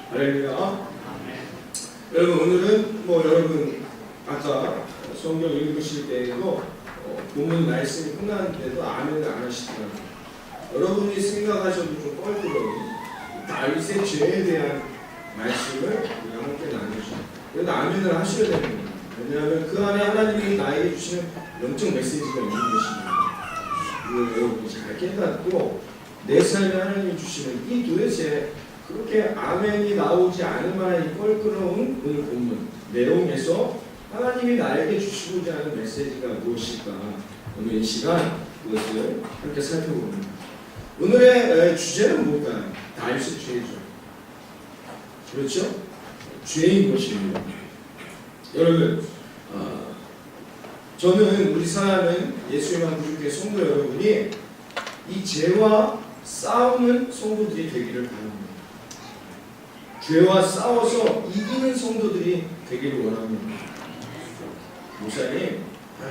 할렐루야. 여러분, 오늘은 여러분 아까 성경 읽으실 때에도 본문 말씀이 끝났는데도 아멘을 안 하시더라고요. 여러분이 생각하셔도 좀 껄끄러운 다윗의 죄에 대한 말씀을 우리가 함께 나누죠. 그래도 아멘을 하셔야 됩니다. 왜냐하면 그 안에 하나님이 나에게 주시는 영적 메시지가 있는 것입니다. 이걸 여러분이 잘 깨닫고 내 삶에 하나님이 주시는 이 도대체 그렇게 아멘이 나오지 않을 만한 이 껄끄러운 오늘 본문 내용에서 하나님이 나에게 주시고자 하는 메시지가 무엇일까? 오늘 이 시간 그것을 함께 살펴봅니다. 오늘의 주제는 뭘까요? 다윗의 죄죠. 그렇죠? 죄인 것입니다. 여러분, 저는 우리 사랑하는 예수님만 구주교회 성도 여러분이 이 죄와 싸우는 성도들이 되기를 바랍니다. 죄와 싸워서 이기는 성도들이 되기를 원합니다. 목사님,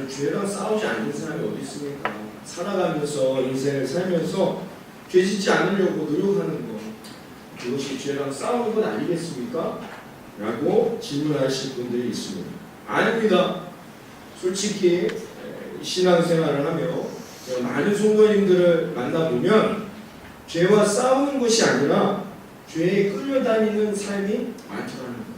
죄랑 싸우지 않는 사람이 어디 있습니까? 살아가면서 인생을 살면서 죄 짓지 않으려고 노력하는 것, 그것이 죄랑 싸우는 것 아니겠습니까? 라고 질문하실 분들이 있습니다. 아닙니다. 솔직히 신앙생활을 하며 많은 성도님들을 만나보면 죄와 싸우는 것이 아니라 죄에 끌려다니는 삶이 많더라는 거죠.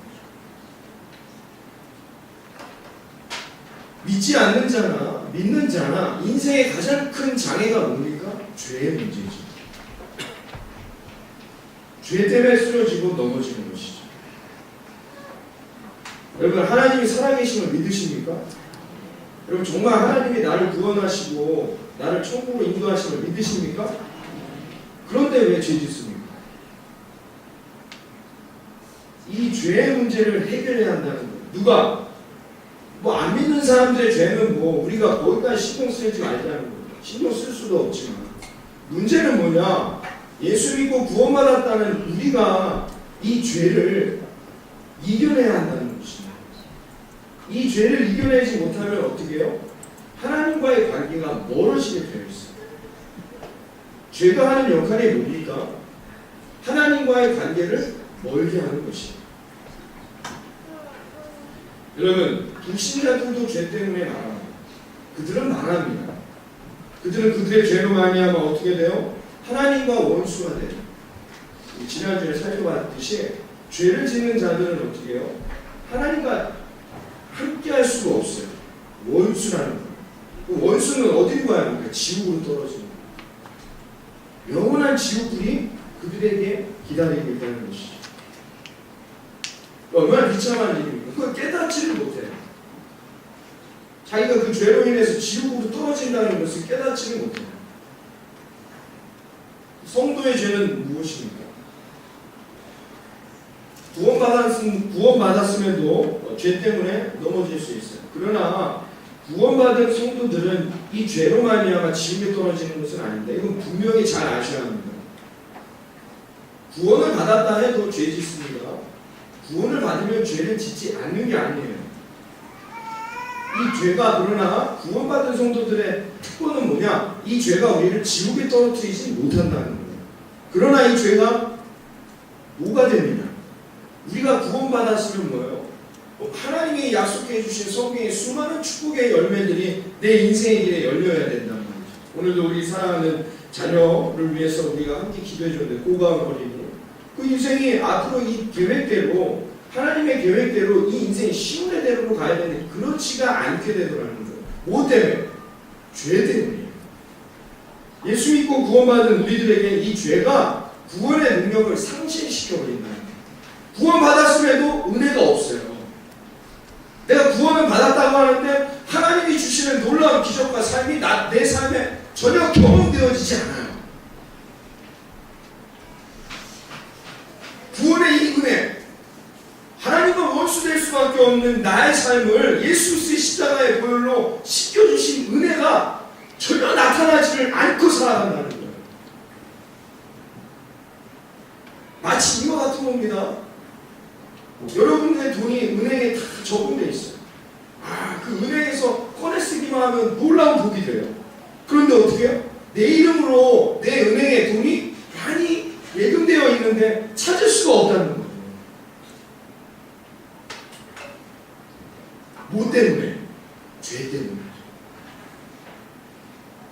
믿지 않는 자나 믿는 자나 인생의 가장 큰 장애가 뭡니까? 죄의 문제죠. 죄 때문에 쓰러지고 넘어지는 것이죠. 여러분, 하나님이 살아계심을 믿으십니까? 여러분, 정말 하나님이 나를 구원하시고 나를 천국으로 인도하심을 믿으십니까? 그런데 왜 죄 짓습니까? 이 죄의 문제를 해결해야 한다는 거예요. 누가? 안 믿는 사람들의 죄는 우리가 거기까지 신경 쓰지 말자는 거예요. 신경 쓸 수도 없지만 문제는 뭐냐? 예수 믿고 구원받았다는 우리가 이 죄를 이겨내야 한다는 것입니다. 이 죄를 이겨내지 못하면 어떻게 해요? 하나님과의 관계가 멀어지게 되어 있어요. 죄가 하는 역할이 뭡니까? 하나님과의 관계를 멀게 하는 것입니다. 여러분, 불신자들도 죄 때문에 말합니다. 그들은 말합니다. 그들은 그들의 죄로 말미암아 어떻게 돼요? 하나님과 원수가 돼요. 지난주에 살펴봤듯이 죄를 짓는 자들은 어떻게 해요? 하나님과 함께 할 수가 없어요. 원수라는 거예요. 그 원수는 어디로 가야 합니까? 지옥으로 떨어지는 거예요. 영원한 지옥불이 그들에게 기다리고 있다는 것이죠. 얼마나 비참한 일입니까? 그걸 깨닫지를 못해요. 자기가 그 죄로 인해서 지옥으로 떨어진다는 것을 깨닫지를 못해요. 성도의 죄는 무엇입니까? 구원받았음에도 죄 때문에 넘어질 수 있어요. 그러나 구원받은 성도들은 이 죄로 말미암아 지옥에 떨어지는 것은 아닌데, 이건 분명히 잘 아셔야 합니다. 구원을 받았다 해도 죄 짓습니다. 구원을 받으면 죄를 짓지 않는 게 아니에요. 이 죄가, 그러나 구원받은 성도들의 특권은 뭐냐? 이 죄가 우리를 지옥에 떨어뜨리지 못한다는 거예요. 그러나 이 죄가 뭐가 됩니다. 우리가 구원받았으면 뭐예요? 하나님이 약속해 주신 성경의 수많은 축복의 열매들이 내 인생의 길에 열려야 된단 말이죠. 오늘도 우리 사랑하는 자녀를 위해서 우리가 함께 기도해 줬는데, 고가은 어린이, 그 인생이 앞으로 이 계획대로, 하나님의 계획대로 이 인생이 시온의 대로로 가야 되는데 그렇지가 않게 되더라는 거예요. 뭐 때문에? 죄 때문이에요. 예수 믿고 구원받은 우리들에게 이 죄가 구원의 능력을 상실시켜버린다는 거예요. 구원받았음에도 은혜가 없어요. 내가 구원을 받았다고 하는데 하나님이 주시는 놀라운 기적과 삶이 내 삶에 전혀 경험되어지지 않아요. 구원의 이 은혜, 하나님과 원수될 수밖에 없는 나의 삶을 예수 그리스도의 십자가의 보혈로 씻겨주신 은혜가 전혀 나타나지를 않고 살아간다는 거예요. 마치 이와 같은 겁니다. 여러분들의 돈이 은행에 다 적응되어 있어요. 그 은행에서 꺼내 쓰기만 하면 놀라운 복이 돼요. 그런데 어떻게 해요? 내 이름으로 내 은행에 돈이 많이 예금되어 있는데 찾을 수가 없다는 거예요. 뭐 때문에? 죄 때문에.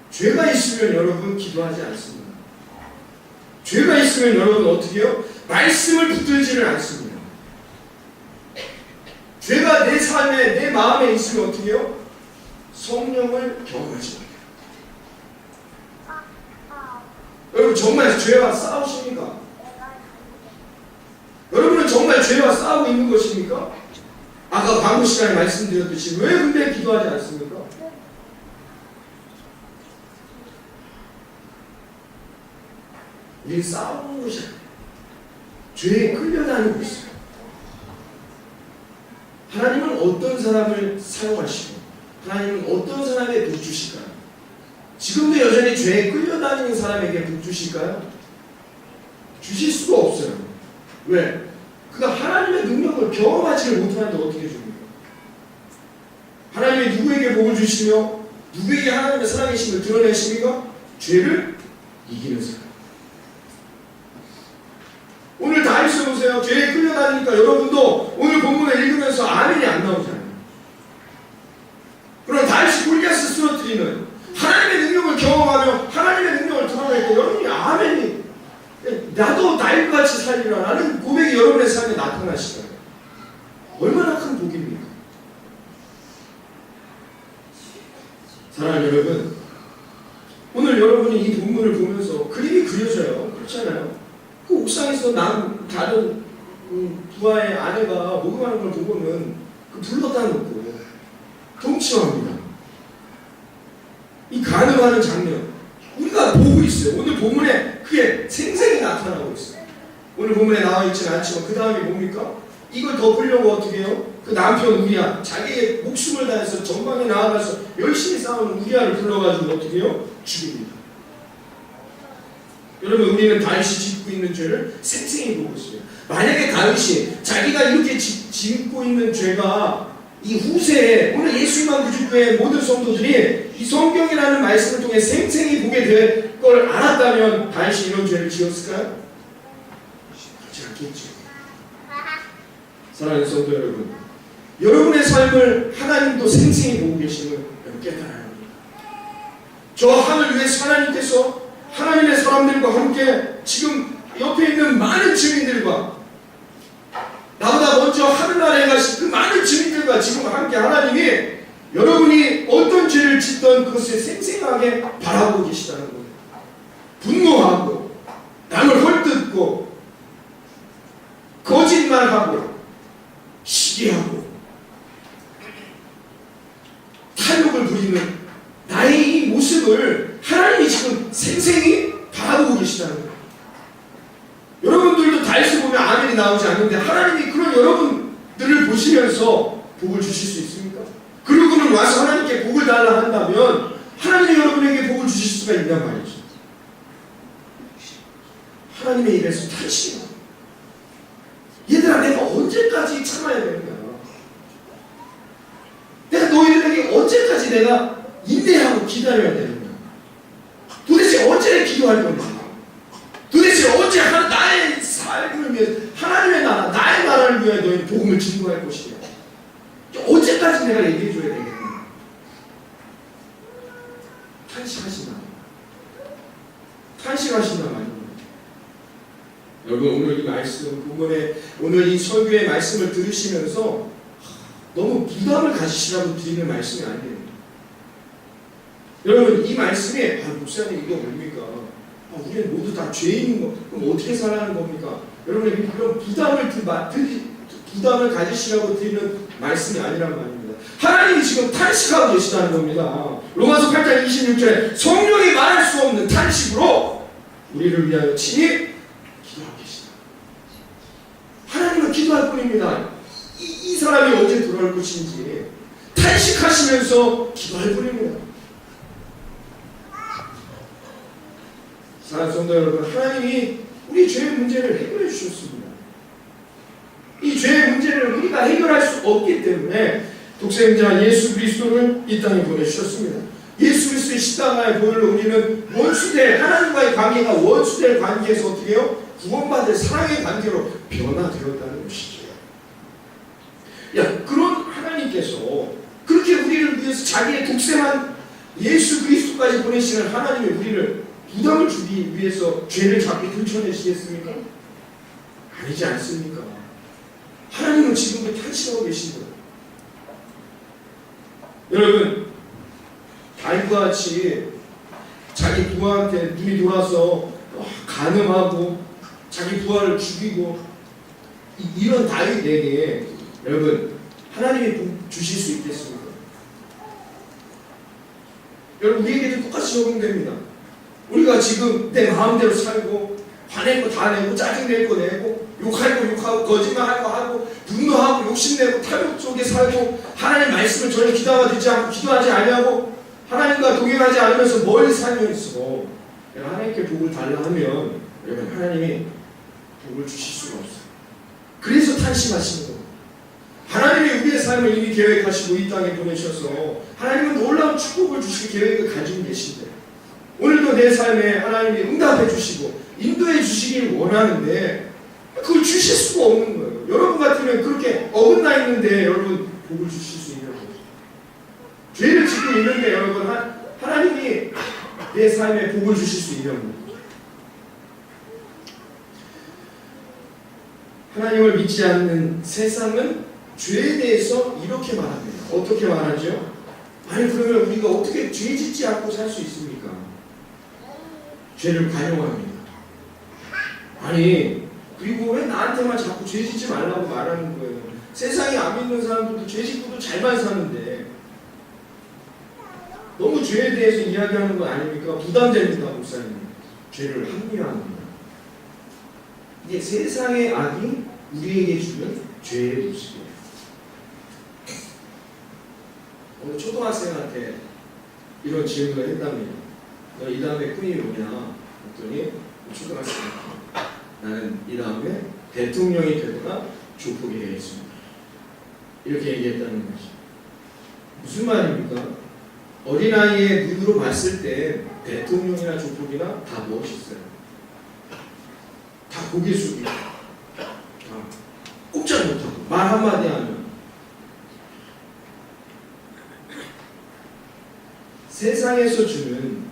죄가 있으면 여러분 기도하지 않습니다. 죄가 있으면 여러분 어떻게 해요? 말씀을 붙들지를 않습니다. 죄가 내 삶에, 내 마음에 있으면 어떻게 해요? 성령을 경험하지 못해요. 여러분 정말 죄와 싸우십니까? 여러분은 정말 죄와 싸우고 있는 것입니까? 아까 광고 시간에 말씀드렸듯이 왜 근데 기도하지 않습니까? 우리는 싸우는 것이 아니에요. 죄에 끌려다니고 있어요. 하나님은 어떤 사람을 사용하시고 하나님은 어떤 사람에게 복 주실까요? 지금도 여전히 죄에 끌려다니는 사람에게 복 주실까요? 주실 수가 없어요. 왜? 그가 하나님의 능력을 경험하지를 못하는데 어떻게 줍니까? 하나님이 누구에게 복을 주시며 누구에게 하나님의 살아계심을 드러내십니까? 죄를 이기는 사람. 오늘 다윗을 보세요. 죄에 끌려다니니까 여러분도 오늘 본문을 읽으면서 아멘이 안 나오잖아요. 그럼 다윗이 골리앗을 쓰러뜨리는 하나님의 능력을 경험하며 하나님의 능력을 드러낼 때 여러분이 아멘이 나도 다윗같이 살리라 라는 고백이 여러분의 삶에 나타나시잖아요. 얼마나 큰 복입니까? 사랑하는 여러분, 오늘 여러분이 이 본문을 보면서 그림이 그려져요. 그렇잖아요. 그 옥상에서 다른 부하의 아내가 목욕하는 걸 보고는 그 불렀다 놓고 동침합니다. 이 간음하는 장면 우리가 보고 있어요. 오늘 본문에 그게 생생히 나타나고 있어요. 오늘 본문에 나와 있지는 않지만 그 다음이 뭡니까? 이걸 덮으려고 어떻게 해요? 그 남편 우리야 자기의 목숨을 다해서 전방에 나아가서 열심히 싸우는 우리야를 불러가지고 어떻게 해요? 죽입니다. 여러분 우리는 다윗이 짓고 있는 죄를 생생히 보고 있어요. 만약에 다윗이 자기가 이렇게 짓고 있는 죄가 이 후세에 오늘 예수님만 구주교회 모든 성도들이 이 성경이라는 말씀을 통해 생생히 보게 될 걸 알았다면 다윗이 이런 죄를 지었을까요? 그렇지 않겠죠. 사랑하는 성도 여러분, 여러분의 삶을 하나님도 생생히 보고 계심을 깨달아야 합니다. 저 하늘 위에서 하나님께서 하나님의 사람들과 함께 지금 옆에 있는 많은 증인들과 나보다 먼저 하늘나라에 가신 그 많은 증인들과 지금 함께 하나님이 여러분이 어떤 죄를 짓던 그것을 생생하게 바라보고 계시다는 거예요. 분노하고 남을 헐뜯고 거짓말하고 시기하고 탐욕을 부리는 나의 이 모습을 하나님이 지금 생생히 바라보고 계시다는 거예요. 여러분들도 다윗을 보면 아멘이 나오지 않는데 하나님이 그런 여러분들을 보시면서 복을 주실 수 있습니까? 그리고는 와서 하나님께 복을 달라 한다면 하나님이 여러분에게 복을 주실 수가 있단 말이죠. 하나님의 입에서 탄식이다. 얘들아 내가 언제까지 참아야 되는 거야? 내가 너희들에게 언제까지 내가 인내하고 기다려야 되는 거야? 도대체 언제 기도할 건가? 도대체 언제 나의 삶을 위해 하나님의 나라, 나의 나라를 위해 너희는 복음을 증거할 것이냐? 언제까지 내가 얘기해 줘야 되겠냐? 탄식하신다 말입니다. 여러분 오늘 이 말씀 본문에 오늘 이 설교의 말씀을 들으시면서 너무 부담을 가지시라고 드리는 말씀이 아니에요. 여러분 이 말씀에 목사님 이거 뭡니까? 우리는 모두 다 죄인인 거 그럼 어떻게 살아가는 겁니까? 여러분에게 그런 부담을 가지시라고 드리는 말씀이 아니란 말입니다. 하나님이 지금 탄식하고 계시다는 겁니다. 로마서 8장 26절에 성령이 말할 수 없는 탄식으로 우리를 위하여 친히 기도하고 계시다. 하나님은 기도할 뿐입니다. 이 사람이 언제 돌아올 것인지 탄식하시면서 기도할 뿐입니다. 사랑하는 성도 여러분, 하나님이 우리 죄의 문제를 해결해 주셨습니다. 이 죄의 문제를 우리가 해결할 수 없기 때문에 독생자 예수 그리스도를 이 땅에 보내주셨습니다. 예수 그리스도의 십자가의 보혈로 우리는 원수될 하나님과의 관계가 원수될 관계에서 어떻게 해요? 구원받을 사랑의 관계로 변화되었다는 것이죠. 그런 하나님께 하나님께서 그렇게 우리를 위해서 자기의 독생한 예수 그리스도까지 보내시는 하나님이 우리를 부담을 주기 위해서 죄를 자꾸 들춰내시겠습니까? 아니지 않습니까? 하나님은 지금도 탄식하고 계신 거예요. 여러분, 다윗과 같이 자기 부하한테 눈이 돌아서 간음하고 자기 부하를 죽이고 이런 다윗에게 여러분 하나님이 복 주실 수 있겠습니까? 여러분 우리에게도 똑같이 적용됩니다. 우리가 지금 내 마음대로 살고 화낼 거 다 내고 짜증낼 거 내고 욕할 거 욕하고 거짓말할 거 하고 분노하고 욕심내고 탐욕 속에 살고 하나님 말씀을 전혀 귀담아 듣지 않고 기도하지 아니하고 하나님과 동행하지 않으면서 멀리 살면서 하나님께 복을 달라 하면 여러분 하나님이 복을 주실 수가 없어요. 그래서 탄식하시는 거예요. 하나님이 우리의 삶을 이미 계획하시고 이 땅에 보내셔서 하나님은 놀라운 축복을 주실 계획을 가지고 계신데 오늘도 내 삶에 하나님이 응답해 주시고 인도해 주시길 원하는데 그걸 주실 수가 없는 거예요. 여러분 같으면 그렇게 어긋나 있는데 여러분 복을 주실 수 있는 거예요. 죄를 짓고 있는데 여러분 하나님이 내 삶에 복을 주실 수 있는 거예요. 하나님을 믿지 않는 세상은 죄에 대해서 이렇게 말합니다. 어떻게 말하죠? 아니 그러면 우리가 어떻게 죄 짓지 않고 살 수 있습니까? 죄를 관용합니다. 아니 그리고 왜 나한테만 자꾸 죄 짓지 말라고 말하는 거예요? 세상에 안 믿는 사람들도 죄 짓고도 잘만 사는데 너무 죄에 대해서 이야기하는 거 아닙니까? 부담됩니다. 목사님. 죄를 합리화합니다. 이게 세상의 악이 우리에게 주는 죄의 모습이에요. 오늘 초등학생한테 이런 질문을 했답니다. 너 이 다음에 꿈이 뭐냐? 그랬더니 초등학생한테 나는 이 다음에 대통령이 되거나 조폭이 되겠습니다. 이렇게 얘기했다는 것이 무슨 말입니까? 어린아이의 눈으로 봤을 때 대통령이나 조폭이나 다 무엇이 있어요? 다 고개 숙이고 꼼짝 못하고 말 한마디 하면 세상에서 주는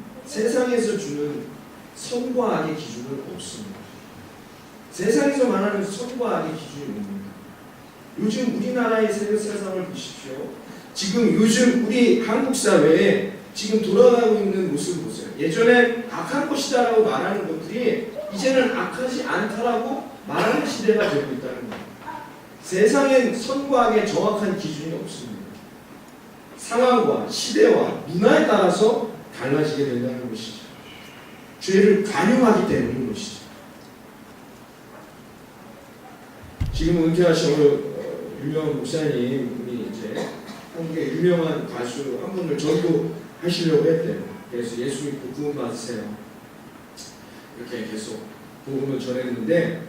선과 악의 기준은 없습니다. 세상에서 말하는 선과 악의 기준이 뭡니까? 요즘 우리나라의 세상을 보십시오. 지금 요즘 우리 한국 사회에 지금 돌아가고 있는 모습을 보세요. 예전에 악한 것이다라고 말하는 것들이 이제는 악하지 않다라고 말하는 시대가 되고 있다는 거예요. 세상엔 선과 악의 정확한 기준이 없습니다. 상황과 시대와 문화에 따라서 달라지게 된다는 것이죠. 죄를 관용하기 때문인 것이죠. 지금 은퇴하신 유명한 목사님이 이제 한국의 유명한 가수 한 분을 전도하시려고 했대요. 그래서 예수 믿고 구원 받으세요. 이렇게 계속 복음을 전했는데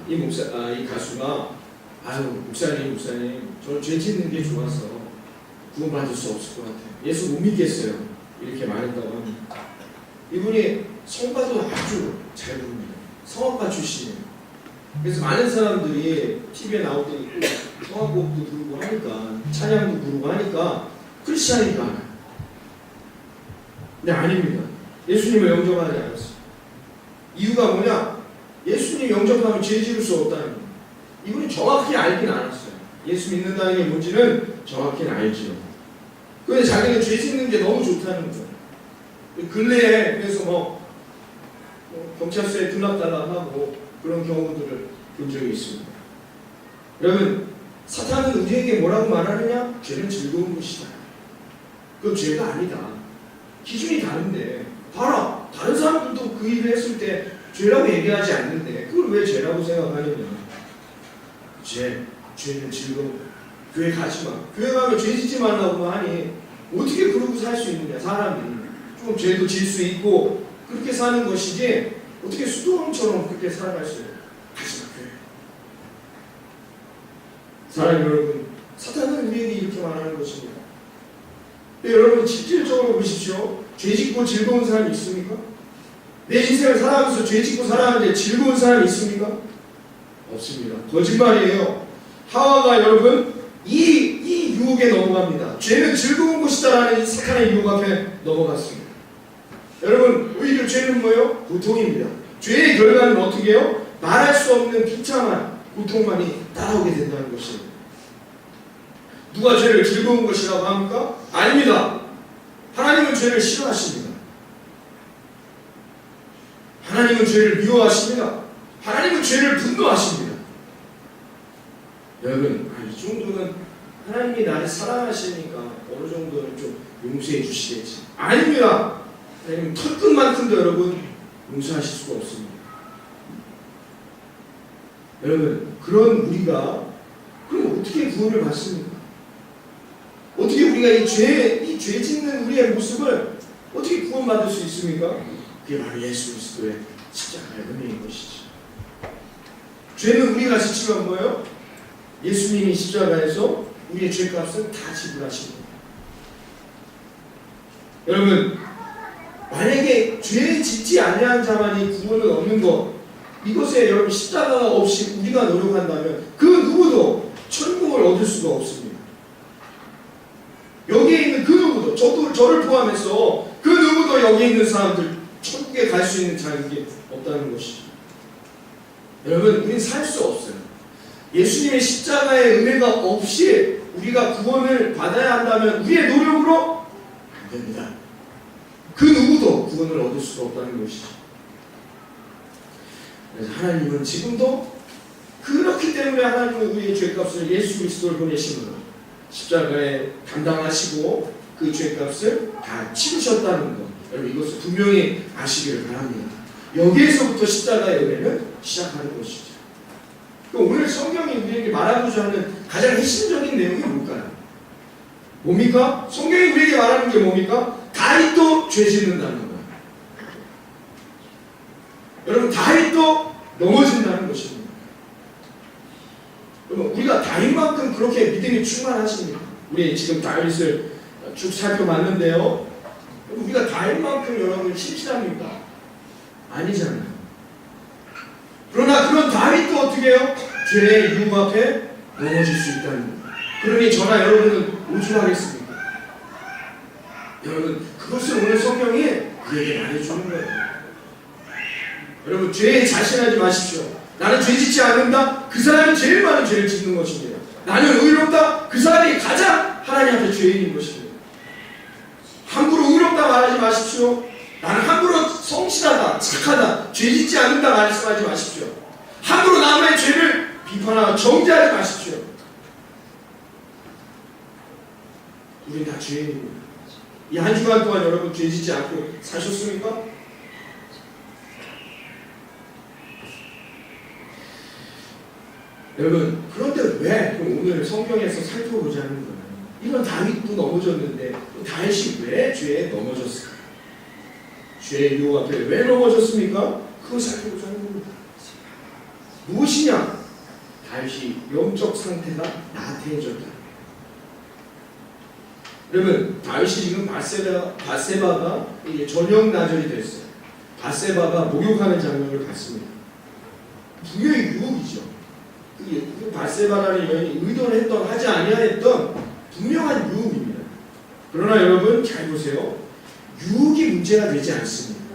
이 가수가 목사님 저는 죄 짓는 게 좋아서 구원 받을 수 없을 것 같아요. 예수 못 믿겠어요. 이렇게 말했다고 합니다. 이분이 성가도 아주 잘 부릅니다. 성악가 출신이에요. 그래서 많은 사람들이 TV에 나올 때 성악곡도 부르고 하니까 찬양도 부르고 하니까 크리스찬이다. 근데 아닙니다. 예수님을 영접하지 않았어요. 이유가 뭐냐? 예수님 영접하면 죄 지을 수 없다는 거예요. 이분이 정확히 알긴 알았어요. 예수 믿는다는 게 뭔지는 정확히는 알죠. 그런데 자기는 죄 짓는 게 너무 좋다는 거예요. 근래에 그래서 경찰서에 들락달락하고 그런 경우들을 본 적이 있습니다. 여러분, 사탄은 우리에게 뭐라고 말하느냐? 죄는 즐거운 것이다. 그건 죄가 아니다. 기준이 다른데 봐라, 다른 사람들도 그 일을 했을 때 죄라고 얘기하지 않는데 그걸 왜 죄라고 생각하느냐? 죄는 즐거운 교회 가지 마. 교회 가면 죄 짓지 말라고 하니 어떻게 그러고 살 수 있느냐? 사람이 좀 죄도 질 수 있고 그렇게 사는 것이지 어떻게 수도원처럼 그렇게 살아갈 수 있어요? 가지 마, 교회. 사랑하는 여러분, 사탄은 우리에게 이렇게 말하는 것입니다. 네, 여러분 실질적으로 보십시오. 죄 짓고 즐거운 사람이 있습니까? 내 인생을 살아가면서 죄 짓고 살아가는데 즐거운 사람이 있습니까? 없습니다. 거짓말이에요. 하와가 여러분 이 이 유혹에 넘어갑니다. 죄는 즐거운 곳이다라는 이 사탄의 유혹 앞에 넘어갔습니다. 여러분, 오히려 죄는 뭐예요? 고통입니다. 죄의 결과는 어떻게 해요? 말할 수 없는 비참한 고통만이 따라오게 된다는 것입니다. 누가 죄를 즐거운 것이라고 합니까? 아닙니다. 하나님은 죄를 싫어하십니다. 하나님은 죄를 미워하십니다. 하나님은 죄를 분노하십니다. 여러분, 이 정도는 하나님이 나를 사랑하시니까 어느 정도는 좀 용서해 주시겠지. 아닙니다. 하나님은 털끝만큼도 여러분 용서하실 수가 없습니다. 여러분, 그런 우리가 그럼 어떻게 구원을 받습니까? 어떻게 우리가 이 죄 짓는 우리의 모습을 어떻게 구원받을 수 있습니까? 그게 바로 예수 그리스도의 십자가의 은혜인 것이죠. 죄는 우리가 지치면 뭐예요? 예수님이 십자가에서 우리의 죄값을 다 지불하신 겁니다. 여러분, 만약에 죄 짓지 아니한 자만이 구원을 얻는 것, 이것에 여러분 십자가가 없이 우리가 노력한다면 그 누구도 천국을 얻을 수가 없습니다. 여기에 있는 그 누구도, 저를 포함해서 그 누구도 여기 있는 사람들 천국에 갈 수 있는 자격이 없다는 것이죠. 여러분, 우리는 살 수 없어요. 예수님의 십자가의 은혜가 없이 우리가 구원을 받아야 한다면 우리의 노력으로 안 됩니다. 그 누구도 구원을 얻을 수가 없다는 것이죠. 그래서 하나님은 지금도 그렇기 때문에 하나님은 우리의 죄값을 예수 그리스도를 보내심으로 십자가에 담당하시고 그 죄값을 다 치르셨다는 것, 여러분 이것을 분명히 아시기를 바랍니다. 여기에서부터 십자가의 은혜는 시작하는 것이죠. 오늘 성경이 우리에게 말하고자 하는 가장 핵심적인 내용이 뭘까요? 뭡니까? 성경이 우리에게 말하는 게 뭡니까? 다윗도 죄 짓는다는 거예요. 여러분, 다윗도 넘어진다는 것입니다. 여러분, 우리가 다윗만큼 그렇게 믿음이 충만하십니까? 우리 지금 다윗을 쭉 살펴봤는데요. 우리가 다윗만큼 여러분 신실합니까? 아니잖아요. 그러나 그런 다윗도 어떻게 해요? 죄의 유혹 앞에 넘어질 수 있다는 거예요. 그러니 저나 여러분은 오죽하겠습니까? 여러분, 그것을 오늘 성경이 우리에게 말해주는 거예요. 여러분, 죄에 자신하지 마십시오. 나는 죄 짓지 않는다? 그 사람이 제일 많은 죄를 짓는 것입니다. 나는 의롭다? 그 사람이 가장 하나님 앞에 죄인인 것입니다. 함부로 의롭다 말하지 마십시오. 나는 함부로 성실하다, 착하다, 죄 짓지 않는다 말씀하지 마십시오. 함부로 남의 죄를 비판하고 정죄하지 마십시오. 우리는 다 죄인입니다. 이 한 주간 동안 여러분 죄 짓지 않고 사셨습니까? 여러분, 그런데 왜 오늘 성경에서 살펴보자는 거예요? 이런 다윗도 넘어졌는데 다윗이 왜 죄에 넘어졌을까? 죄의 유혹 앞에 왜 넘어졌습니까? 그걸 살펴보자는 겁니다. 무엇이냐? 다윗이 영적 상태가 나태해졌다. 여러분, 다윗이 지금 밧세바가 이제 저녁 나절이 됐어요. 밧세바가 목욕하는 장면을 봤습니다. 분명히 유혹이죠. 그 밧세바라는 여인이 의도를 했던 하지 아니하였던 분명한 유혹입니다. 그러나 여러분 잘 보세요. 유혹이 문제가 되지 않습니다.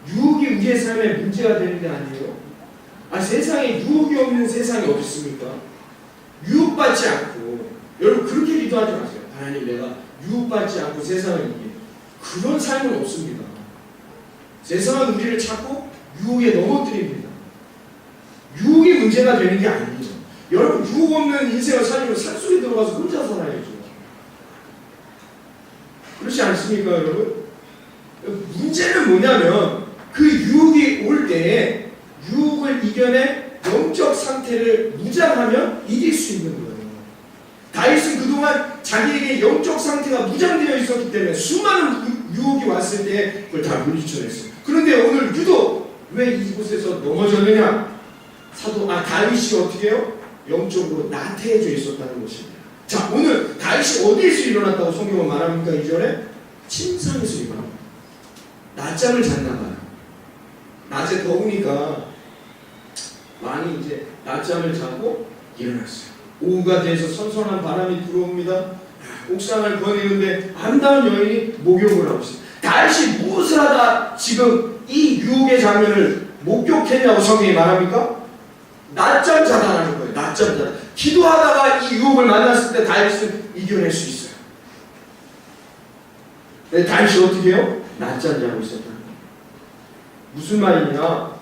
유혹이 우리의 삶에 문제가 되는 게 아니에요. 세상에 유혹이 없는 세상이 어딨습니까? 유혹받지 않고, 여러분 그렇게 기도하지 마세요. 하나님, 내가 유혹받지 않고 세상을 이기게. 그런 삶은 없습니다. 세상은 우리를 자꾸 유혹에 넘어뜨립니다. 유혹이 문제가 되는 게 아니죠. 여러분, 유혹 없는 인생을 살려면 산속에 들어가서 혼자 살아야죠. 그렇지 않습니까, 여러분? 문제는 뭐냐면 그 유혹이 올 때에 유혹을 이겨내 영적 상태를 무장하면 이길 수 있는 거예요. 다윗은 그동안 자기에게 영적 상태가 무장되어 있었기 때문에 수많은 유혹이 왔을 때 그걸 다 물리쳐냈어요. 그런데 오늘 유독 왜 이곳에서 넘어졌느냐? 다윗이 어떻게 해요? 영적으로 나태해져 있었다는 것입니다. 자, 오늘 다윗이 어디에서 일어났다고 성경은 말합니까? 2절에 침상에서 일어납니다. 낮잠을 잤나봐요. 낮에 더우니까 많이 이제 낮잠을 자고 일어났어요. 오후가 돼서 선선한 바람이 들어옵니다. 옥상을 거니는데 아름다운 여인이 목욕을 하고 있습니다. 다윗이 무엇을 하다 지금 이 유혹의 장면을 목격했냐고 성경이 말합니까? 낮잠 자다라는 거예요. 낮잠 자다. 기도하다가 이 유혹을 만났을 때 다윗은 이겨낼 수 있어요. 근데 다윗이 어떻게 해요? 낮잠 자고 있었다는 거예요. 무슨 말이냐?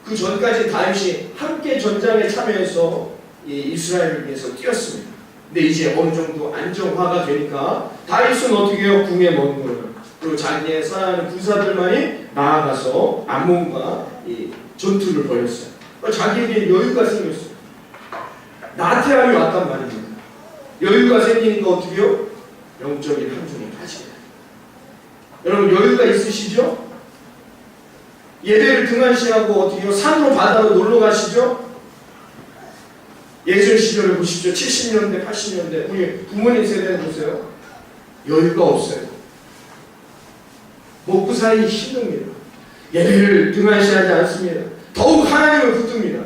그 전까지 다윗이 함께 전장에 참여해서 이스라엘을 위해서 뛰었습니다. 근데 이제 어느 정도 안정화가 되니까 다윗은 어떻게 해요? 궁에 머무르고 그리고 자기의 사랑하는 군사들만이 나아가서 암몬과 전투를 벌였어요. 자기에게 여유가 생겼어요. 나태함이 왔단 말입니다. 여유가 생기니까 어떻게 해요? 영적인 함정에 빠지게 돼요. 여러분 여유가 있으시죠? 예배를 등한시하고 어떻게 해요? 산으로 바다로 놀러 가시죠? 예전 시절을 보십시오. 70년대, 80년대 우리 부모님 세대를 보세요. 여유가 없어요. 먹고 살기 힘듭니다. 예배를 등한시하지 않습니다. 더욱 하나님을 붙듭니다.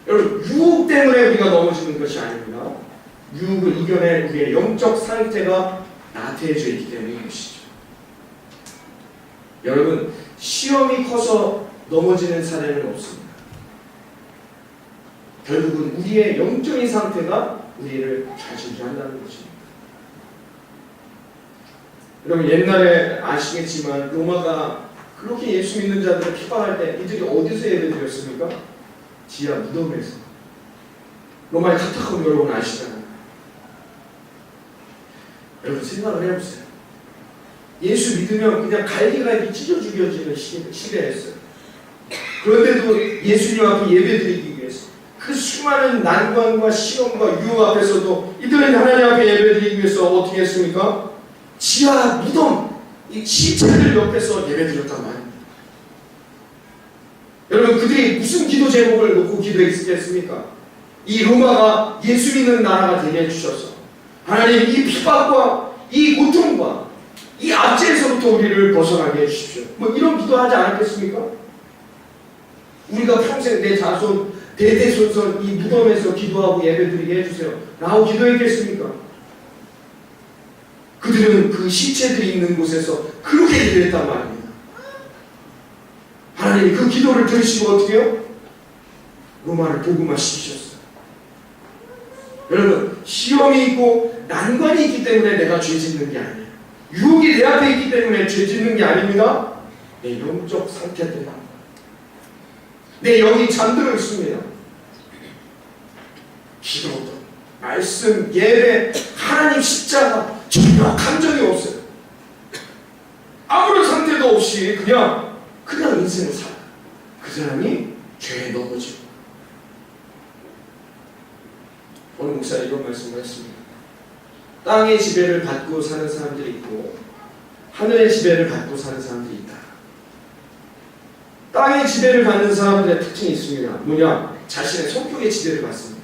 여러분 유혹 때문에 우리가 넘어지는 것이 아닙니다. 유혹을 이겨낼 우리의 영적 상태가 나태해져 있기 때문인 것이죠. 여러분 시험이 커서 넘어지는 사례는 없습니다. 결국은 우리의 영적인 상태가 우리를 좌지우지한다는 것입니다. 여러분 옛날에 아시겠지만 로마가 그렇게 예수 믿는 자들을 핍박할 때 이들이 어디서 예배드렸습니까? 지하 무덤에서. 로마의 카타콤 여러분 아시잖아요. 여러분 생각을 해보세요. 예수 믿으면 그냥 갈기갈기 찢어 죽여지는 시대였어요. 그런데도 예수님 앞에 예배드리기 위해서 그 수많은 난관과 시험과 유혹 앞에서도 이들은 하나님 앞에 예배드리기 위해서 어떻게 했습니까? 지하 무덤, 이 시체들 옆에서 예배드렸단 말입니다. 여러분 그들이 무슨 기도 제목을 놓고 기도했겠습니까? 이 로마가 예수 믿는 나라가 되게 해주셔서 하나님 이 핍박과 이 고통과 이 압제에서부터 우리를 벗어나게 해주십시오. 뭐 이런 기도하지 않았겠습니까? 우리가 평생 내 자손 대대손손 이 무덤에서 기도하고 예배드리게 해주세요 라고 기도했겠습니까? 그들은 그 시체들이 있는 곳에서 그렇게 기도했단 말입니다. 하나님이 그 기도를 들으시고 어떻게 해요? 로마를 복음화시키셨어요. 여러분 시험이 있고 난관이 있기 때문에 내가 죄 짓는 게 아니에요. 유혹이 내 앞에 있기 때문에 죄 짓는 게 아닙니다. 내 영적 상태 때문에 내 영이 잠들어 있습니다. 기도, 말씀, 예배, 하나님 십자가 전혀 감정이 없어요. 아무런 상태도 없이 그냥 인생을 살아요. 그 사람이 죄에 넘어지고. 오늘 목사 이런 말씀을 했습니다. 땅의 지배를 받고 사는 사람들이 있고 하늘의 지배를 받고 사는 사람들이 있다. 땅의 지배를 받는 사람들의 특징이 있습니다. 뭐냐? 자신의 성격의 지배를 받습니다.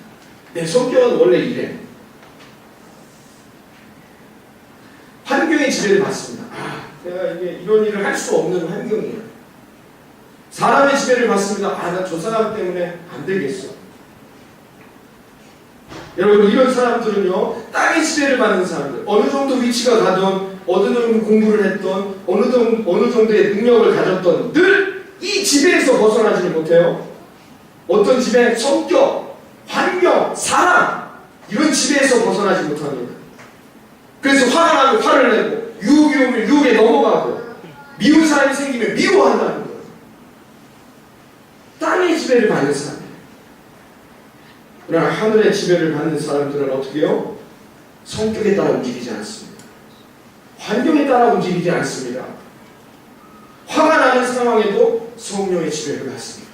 내 성격은 원래 이래. 환경의 지배를 받습니다. 내가 이런 일을 할 수 없는 환경이야. 사람의 지배를 받습니다. 나 저 사람 때문에 안 되겠어. 여러분 이런 사람들은요 땅의 지배를 받는 사람들, 어느 정도 위치가 가던, 어느 정도 공부를 했던, 어느 정도의 능력을 가졌던 늘 이 지배에서 벗어나지를 못해요. 어떤 지배? 성격, 환경, 사람, 이런 지배에서 벗어나지 못합니다. 그래서 화가 나면 화를 내고, 유혹이 오면 유혹에 넘어가고, 미운 사람이 생기면 미워한다는 거예요. 땅의 지배를 받는 사람이에요. 그러나 하늘의 지배를 받는 사람들은 어떻게 해요? 성격에 따라 움직이지 않습니다. 환경에 따라 움직이지 않습니다. 화가 나는 상황에도 성령의 지배를 받습니다.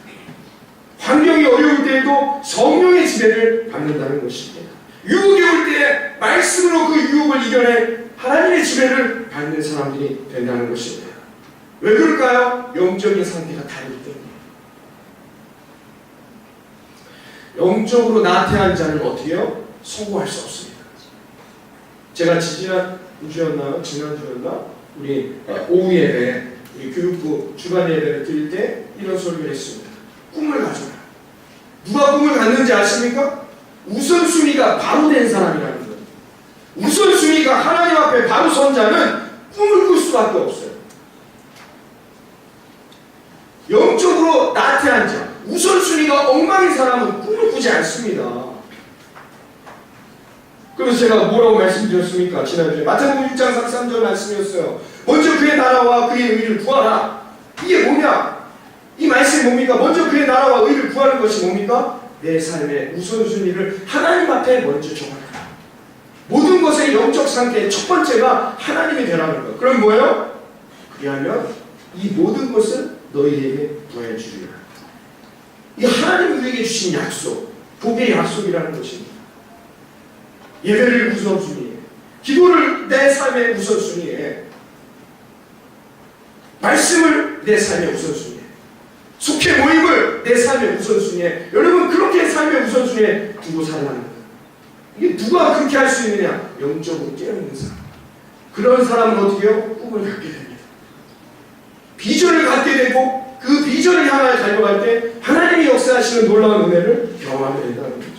환경이 어려울 때에도 성령의 지배를 받는다는 것입니다. 유혹이 올 때 말씀으로 그 유혹을 이겨내 하나님의 지배를 받는 사람들이 된다는 것입니다. 왜 그럴까요? 영적인 상태가 다르기 때문에. 영적으로 나태한 자는 어떻게 해요? 성공할 수 없습니다. 제가 지난주였나? 우리 오후 예배, 우리 교육부 주간 예배를 드릴 때 이런 소리를 했습니다. 꿈을 가져라. 누가 꿈을 갖는지 아십니까? 우선순위가 바로 된 사람이라는 거예요. 우선순위가 하나님 앞에 바로 선 자는 꿈을 꿀 수밖에 없어요. 영적으로 나태한 자, 우선순위가 엉망인 사람은 꿈을 꾸지 않습니다. 그래서 제가 뭐라고 말씀드렸습니까? 지난주에 마태복음 6장 33절 말씀이었어요. 먼저 그의 나라와 그의 의를 구하라. 이게 뭐냐? 이 말씀이 뭡니까? 먼저 그의 나라와 의를 구하는 것이 뭡니까? 내 삶의 우선순위를 하나님 앞에 먼저 정하라. 모든 것의 영적 상태의 첫 번째가 하나님이 되라는 것. 그럼 뭐예요? 그리하면 이 모든 것을 너희에게 더해 주리라. 이 하나님이 우리에게 주신 약속, 복의 약속이라는 것입니다. 예배를 우선순위에, 기도를 내 삶의 우선순위에, 말씀을 내 삶의 우선순위에, 속회 모임을 내 삶의 우선순위에, 여러분 그렇게 삶의 우선순위에 두고 살라는 거예요. 이게 누가 그렇게 할 수 있느냐? 영적으로 깨어있는 사람. 그런 사람은 어떻게 해요? 꿈을 갖게 됩니다. 비전을 갖게 되고 그 비전을 향하여 달려갈 때 하나님이 역사하시는 놀라운 은혜를 경험하게 된다는 거죠.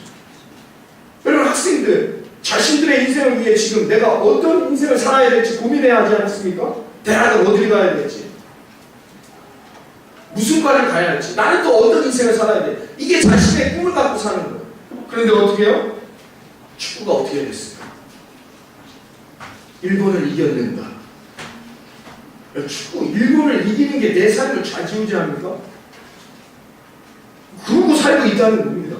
여러분 학생들 자신들의 인생을 위해 지금 내가 어떤 인생을 살아야 될지 고민해야 하지 않습니까? 대학을 어디를 가야 될지, 무슨 과를 가야 할지, 나는 또 어떤 인생을 살아야 돼. 이게 자신의 꿈을 갖고 사는 거예요. 그런데 어떻게 해요? 축구가 어떻게 됐을까? 일본을 이겼는가? 축구 일본을 이기는 게 내 삶을 좌지우지합니까? 그러고 살고 있다는 겁니다.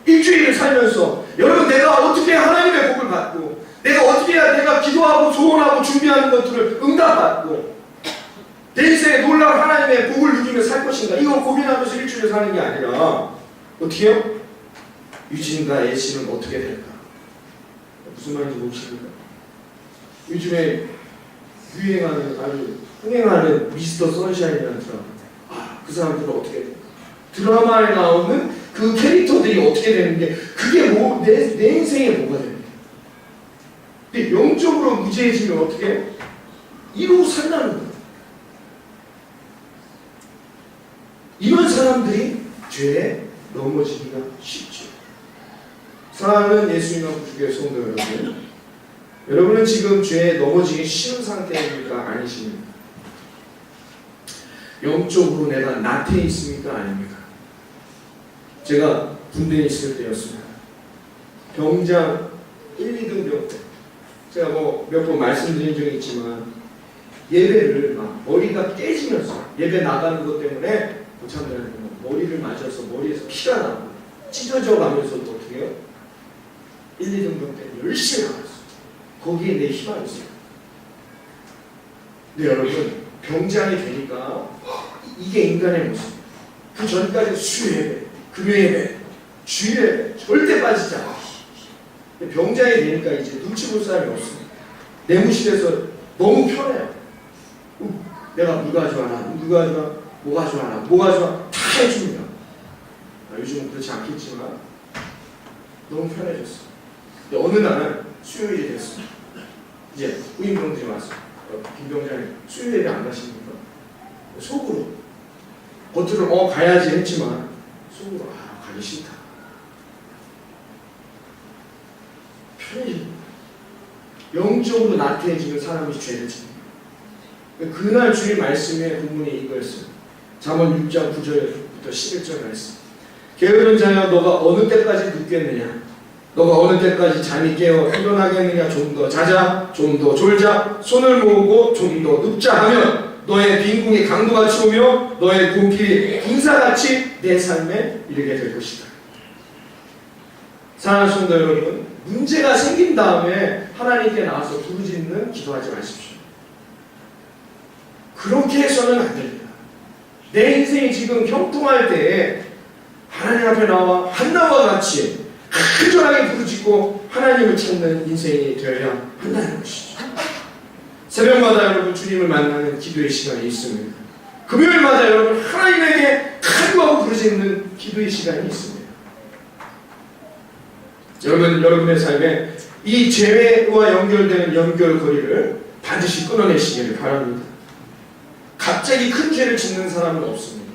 일주일을 살면서 여러분 내가 어떻게 하나님의 복을 받고 내가 어떻게 해야 내가 기도하고 소원하고 준비하는 것들을 응답받고 내 인생에 놀라운 하나님의 복을 누리며 살 것인가, 이거 고민하면서 일주일을 사는 게 아니라 어떻게 해요? 유진과 애씨는 어떻게 될까? 무슨 말인지 모르십니까? 요즘에 유행하는, 아주 흥행하는 미스터 선샤인이라는 드라마. 그 사람들은 어떻게 될까? 드라마에 나오는 그 캐릭터들이 어떻게 되는데 그게 뭐, 내 인생에 뭐가 되는데. 근데 영적으로 무지해지면 어떻게 해? 이러고 산다는 거예요. 이런 사람들이 죄에 넘어지기가 쉽죠. 사랑하는 예수님과 구주의 성도 여러분, 여러분은 지금 죄에 넘어지기 쉬운 상태입니까? 아니십니까? 영적으로 내가 나태해 있습니까? 아닙니까? 제가 군대에 있을 때였습니다. 병장 1, 2등병 때 제가 뭐 몇 번 말씀드린 적이 있지만 예배를 막 머리가 깨지면서 예배 나가는 것 때문에 고참들한테 머리를 맞아서 머리에서 피가 나고 찢어져 가면서도 어떻게 해요? 1, 2등병 때 열심히 나갔어요. 거기에 내 희망이 있어요. 근데 여러분 병장이 되니까 이게 인간의 모습. 그 전까지 수요예배, 금요예배, 주일예배 절대 빠지지 않아. 병장이 되니까 이제 눈치 볼 사람이 없습니다. 내무실에서 너무 편해요. 내가 누가 좋아하나, 누가 좋아, 뭐가 좋아하나, 뭐가 좋아 다 해줍니다. 요즘은 그렇지 않겠지만 너무 편해졌어요. 근데 어느 날은 수요일이 됐어요. 이제 후임병들이 왔어요. 김 병장님 수요일에 안 가십니까? 속으로 겉으로 가야지 했지만 속으로 가기 싫다. 편해집니다. 영적으로 나태해지는 사람이 죄를 짓습니다. 그날 주일 말씀의 본문이 이거였어요. 잠언 6장 9절부터 11절 말씀. 게으른 자여 너가 어느 때까지 눕겠느냐? 너가 어느 때까지 잠이 깨어 일어나겠느냐? 좀 더 자자, 좀 더 졸자, 손을 모으고 좀 더 눕자 하면 너의 빈궁이 강도같이 오며 너의 궁핍이 군사같이 내 삶에 이르게 될 것이다. 사랑하는 성도 여러분, 문제가 생긴 다음에 하나님께 나와서 부르짖는 기도하지 마십시오. 그렇게 해서는 안 됩니다. 내 인생이 지금 형통할 때에 하나님 앞에 나와 한나와 같이 간절하게 부르짖고 하나님을 찾는 인생이 되어야 한다는 것이죠. 새벽마다 여러분 주님을 만나는 기도의 시간이 있습니다. 금요일마다 여러분 하나님에게 간구하고 부르짖는 기도의 시간이 있습니다. 여러분의 삶에 이 죄와 연결되는 연결고리를 반드시 끊어내시기를 바랍니다. 갑자기 큰 죄를 짓는 사람은 없습니다.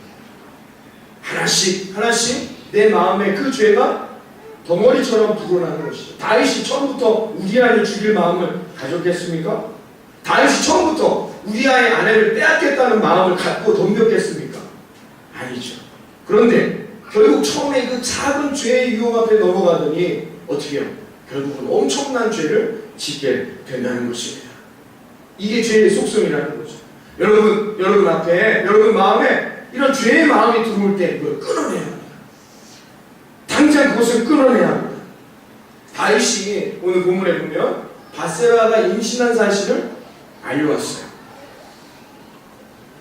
하나씩 내 마음에 그 죄가 덩어리처럼 불어나는 것이죠. 다윗이 처음부터 우리아를 죽일 마음을 가졌겠습니까? 다윗이 처음부터 우리아의 아내를 빼앗겠다는 마음을 갖고 덤볐겠습니까? 아니죠. 그런데 결국 처음에 그 작은 죄의 유혹 앞에 넘어가더니 어떻게 해요? 결국은 엄청난 죄를 짓게 된다는 것입니다. 이게 죄의 속성이라는 거죠. 여러분 앞에, 여러분 마음에 이런 죄의 마음이 들어올 때 그걸 끊어내야 합니다. 당장 그것을 끊어내야 합니다. 다윗이 오늘 본문에 보면 밧세바가 임신한 사실을 알려왔어요.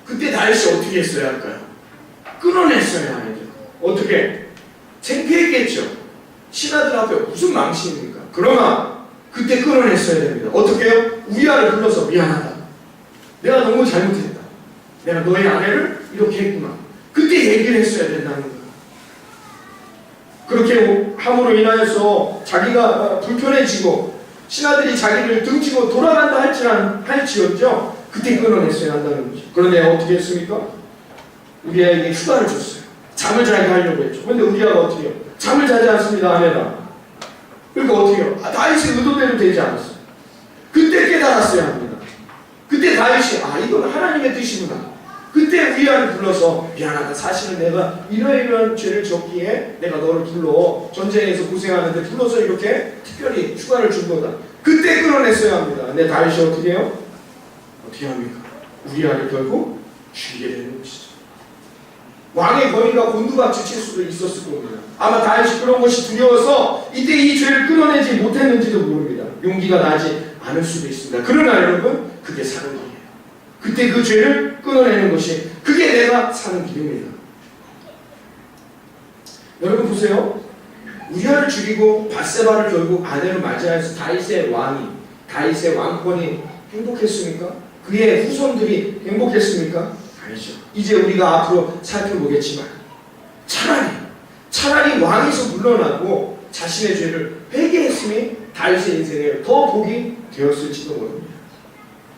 그때 다윗이 어떻게 했어야 할까요? 끊어냈어야 하죠. 어떻게? 창피했겠죠. 신하들 앞에 무슨 망신입니까? 그러나 그때 끊어냈어야 됩니다. 어떻게 해요? 우리아를 불러서 미안하다. 내가 너무 잘못했다. 내가 너의 아내를 이렇게 했구나. 그때 얘기를 했어야 된다는 거예요. 그렇게 함으로 인하여서 자기가 불편해지고 신하들이 자기를 등지고 돌아간다 할지언정 그때 끊어냈어야 한다는 거죠. 그런데 어떻게 했습니까? 우리아에게 휴가를 줬어요. 잠을 자게 하려고 했죠. 그런데 우리아가 어떻게 해요? 잠을 자지 않습니다. 아내가. 그러니까 어떻게 해요? 다윗의 의도대로 되지 않았어요. 그때 깨달았어야 합니다. 그때 다윗이 이건 하나님의 뜻이구나. 그때 우리아를 불러서 미안하다. 사실은 내가 이러이러한 죄를 졌기에 내가 너를 불러 전쟁에서 고생하는데 불러서 이렇게 특별히 휴가를 준 거다. 그때 끌어냈어야 합니다. 근데 다윗이 어떻게 해요? 어떻게 합니까? 우리아를 결국 죽이게 되는 것이죠. 왕의 권위가 곤두박질 칠 수도 있었을 겁니다. 아마 다윗이 그런 것이 두려워서 이때 이 죄를 끊어내지 못했는지도 모릅니다. 용기가 나지 않을 수도 있습니다. 그러나 여러분, 그게 사는 길이에요. 그때 그 죄를 끊어내는 것이 그게 내가 사는 길입니다. 여러분 보세요. 우리아를 죽이고 밧세바를 결국 아내로 맞이해서 다윗의 왕권이 행복했습니까? 그의 후손들이 행복했습니까? 아니죠. 이제 우리가 앞으로 살펴보겠지만 차라리 왕에서 물러나고 자신의 죄를 회개했음이 다윗의 인생에 더 복이 되었을지도 모릅니다.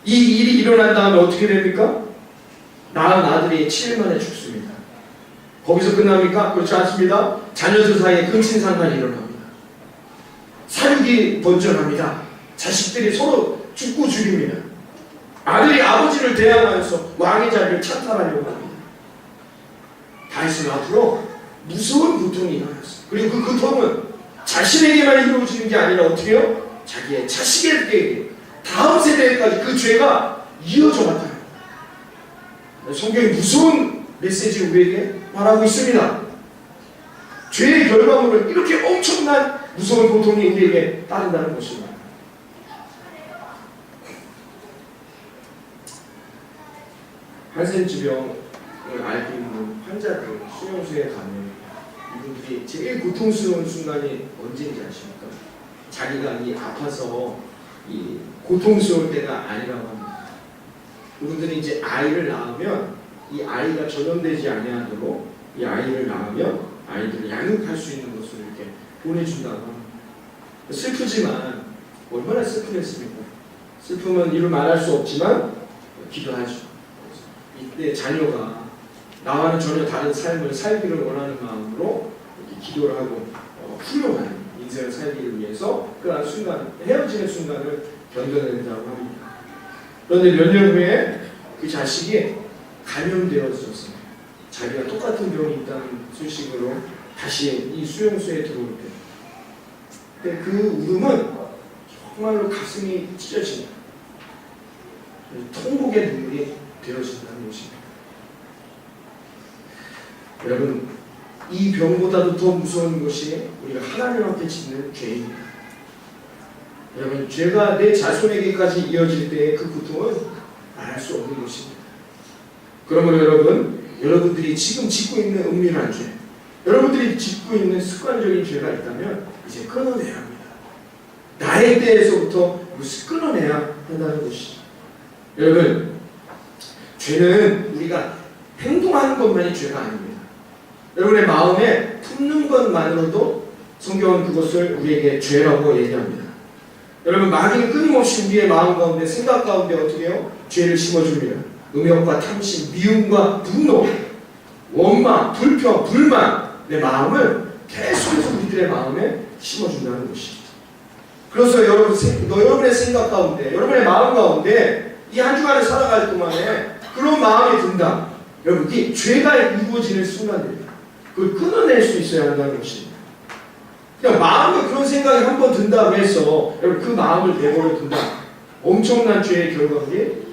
이 일이 일어난 다음에 어떻게 됩니까? 낳은 아들이 7일 만에 죽습니다. 거기서 끝납니까? 그렇지 않습니다. 자녀들 사이에 근친상간이 일어납니다. 사륙이 번전합니다. 자식들이 서로 죽고 죽입니다. 아들이 아버지를 대항하여서 왕의 자리를 찬탈하려고 합니다. 다윗은 앞으로 무서운 고통이 일어났어요. 그리고 그 고통은 자신에게만 이루어지는 게 아니라 어떻게 해요? 자기의 자식에게 다음 세대까지 그 죄가 이어져 갔다. 성경이 무서운 메시지를 우리에게 말하고 있습니다. 죄의 결과물은 이렇게 엄청난 무서운 고통이 우리에게 따른다는 것입니다. 한센주병을 앓고 있는 환자들 수용소에 가면 이분들이 제일 고통스러운 순간이 언제인지 아십니까? 자기가 아파서 고통스러울 때가 아니라고 합니다. 그분들이 이제 아이를 낳으면 이 아이가 전염되지 아니하도록 이 아이를 낳으면 아이들을 양육할 수 있는 곳으로 이렇게 보내준다고 합니다. 슬프지만 얼마나 슬프겠습니까? 슬픔은 이루 말할 수 없지만 기도하죠. 이때 자녀가 나와는 전혀 다른 삶을 살기를 원하는 마음으로 이렇게 기도를 하고 훌륭한 인생을 살기를 위해서 그러한 순간, 헤어지는 순간을 견뎌낸다고 합니다. 그런데 몇 년 후에 그 자식이 감염되었었습니다. 자기가 똑같은 병이 있다는 소식으로 다시 이 수용소에 들어올 때 그 울음은 정말로 가슴이 찢어집니다. 통곡의 눈물이 되어진다는 것입니다. 여러분, 이 병보다도 더 무서운 것이 우리가 하나님 앞에 짓는 죄입니다. 여러분, 죄가 내 자손에게까지 이어질 때의 그 고통은 말할 수 없는 것입니다. 그러므로 여러분들이 지금 짓고 있는 은밀한 죄, 여러분들이 짓고 있는 습관적인 죄가 있다면 이제 끊어내야 합니다. 나의 때에서부터 무엇을 끊어내야 한다는 것이죠. 여러분, 죄는 우리가 행동하는 것만이 죄가 아닙니다. 여러분의 마음에 품는 것만으로도 성경은 그것을 우리에게 죄라고 얘기합니다. 여러분, 마귀는 끊임없이 우리의 마음 가운데, 생각 가운데 어떻게 해요? 죄를 심어줍니다. 음욕과 탐심, 미움과 분노, 원망, 불평, 불만, 내 마음을 그들의 마음에 심어준다는 것입니다. 그래서 여러분의 생각 가운데, 여러분의 마음 가운데 이 한 주간을 살아갈 동안에 그런 마음이 든다. 여러분, 이 죄가 이루어지는 순간입니다. 그걸 끊어낼 수 있어야 한다는 것입니다. 그냥 마음에 그런 생각이 한번 든다고 해서 여러분 그 마음을 내버려 둔다. 엄청난 죄의 결과가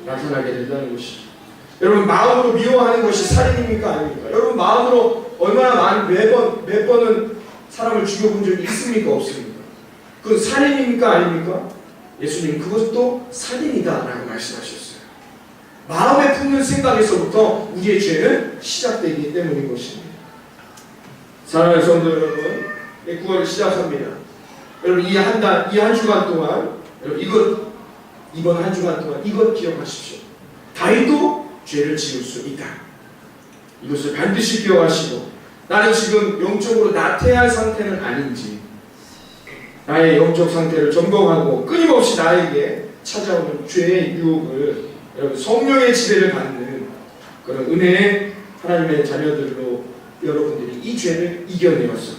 나타나게 된다는 것이죠. 여러분, 마음으로 미워하는 것이 살인입니까? 아닙니까? 여러분, 마음으로 얼마나 몇 번은 사람을 죽여본 적이 있습니까? 없습니까? 그건 살인입니까? 아닙니까? 예수님 그것도 살인이다 라고 말씀하셨어요. 마음에 품는 생각에서부터 우리의 죄는 시작되기 때문인 것입니다. 사랑하는 성도 여러분, 9월을 시작합니다. 여러분, 이 한 주간 동안, 여러분, 이번 한 주간 동안 이것 기억하십시오. 다윗도 죄를 지을 수 있다. 이것을 반드시 기억하시고, 나는 지금 영적으로 나태할 상태는 아닌지, 나의 영적 상태를 점검하고 끊임없이 나에게 찾아오는 죄의 유혹을 여러분 성령의 지배를 받는 그런 은혜의 하나님의 자녀들로 여러분들이 이 죄를 이겨내어서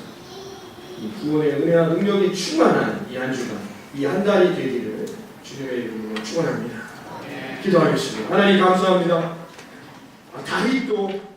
이 구원의 은혜와 능력이 충만한 이 한 주간, 이 한 달이 되기를 주님의 이름으로 축원합니다. 기도하겠습니다. 하나님 감사합니다. 다윗도